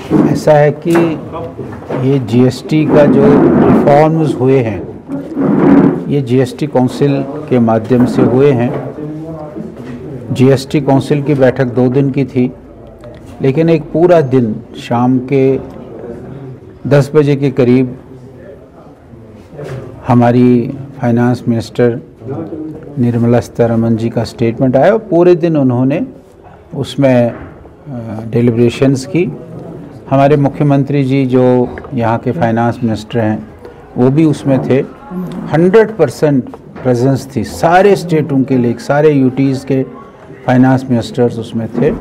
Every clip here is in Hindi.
ऐसा है कि ये जीएसटी का जो रिफॉर्म्स हुए हैं ये जीएसटी काउंसिल के माध्यम से हुए हैं। जीएसटी काउंसिल की बैठक 2 दिन की थी, लेकिन एक पूरा दिन शाम के 10 बजे के करीब हमारी फाइनेंस मिनिस्टर निर्मला सीतारमण जी का स्टेटमेंट आया और पूरे दिन उन्होंने उसमें डिलिब्रेशंस की। हमारे मुख्यमंत्री जी जो यहाँ के फाइनेंस मिनिस्टर हैं वो भी उसमें थे। 100% प्रेजेंस थी सारे स्टेटों के लिए, सारे यूटीज़ के फाइनेंस मिनिस्टर्स उसमें थे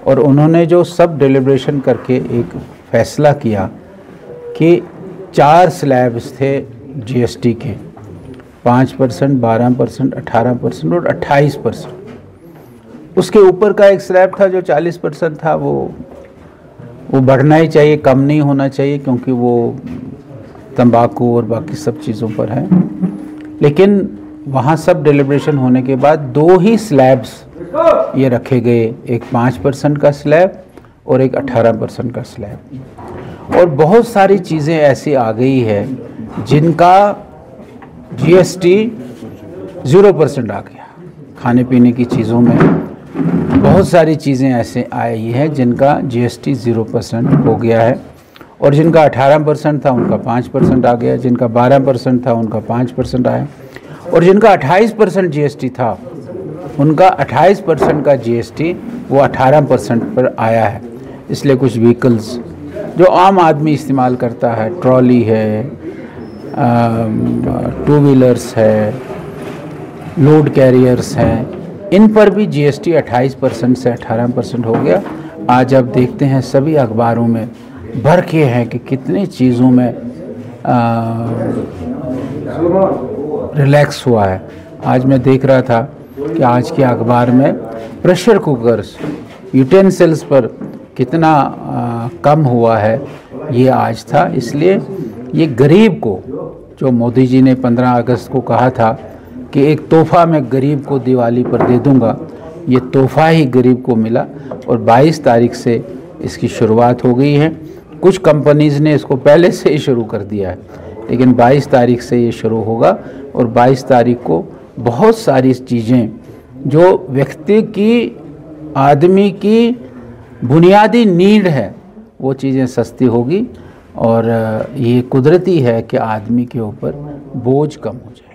और उन्होंने जो सब डिलिब्रेशन करके एक फ़ैसला किया कि 4 स्लैब्स थे जीएसटी के, 5%, 12%, 18% और 28%। उसके ऊपर का एक स्लैब था जो 40% था, वो बढ़ना ही चाहिए, कम नहीं होना चाहिए, क्योंकि वो तंबाकू और बाकी सब चीज़ों पर है। लेकिन वहाँ सब डिलिब्रेशन होने के बाद 2 ही स्लैब्स ये रखे गए, एक 5% का स्लैब और एक 18% का स्लैब। और बहुत सारी चीज़ें ऐसी आ गई है जिनका जीएसटी 0% आ गया। खाने पीने की चीज़ों में बहुत सारी चीज़ें ऐसे आई हैं जिनका जीएसटी 0% हो गया है और जिनका 18% था उनका 5% आ गया, जिनका 12% था उनका 5% आया और जिनका 28% जीएसटी था उनका 28% का जीएसटी वो 18% पर आया है। इसलिए कुछ व्हीकल्स जो आम आदमी इस्तेमाल करता है, ट्रॉली है, 2 व्हीलर्स है, लोड कैरियर्स हैं, इन पर भी जीएसटी 28% से 18% हो गया। आज आप देखते हैं सभी अखबारों में भर के हैं कि कितनी चीज़ों में रिलैक्स हुआ है। आज मैं देख रहा था कि आज के अखबार में प्रेशर कुकर्स, यूटेंसिल्स पर कितना कम हुआ है, ये आज था। इसलिए ये गरीब को, जो मोदी जी ने 15 अगस्त को कहा था कि एक तोहफ़ा मैं गरीब को दिवाली पर दे दूंगा, ये तोहफ़ा ही गरीब को मिला और 22 तारीख से इसकी शुरुआत हो गई है। कुछ कंपनीज़ ने इसको पहले से ही शुरू कर दिया है, लेकिन 22 तारीख से ये शुरू होगा और 22 तारीख को बहुत सारी चीज़ें जो व्यक्ति की, आदमी की बुनियादी नीड है, वो चीज़ें सस्ती होगी और ये कुदरती है कि आदमी के ऊपर बोझ कम हो जाए।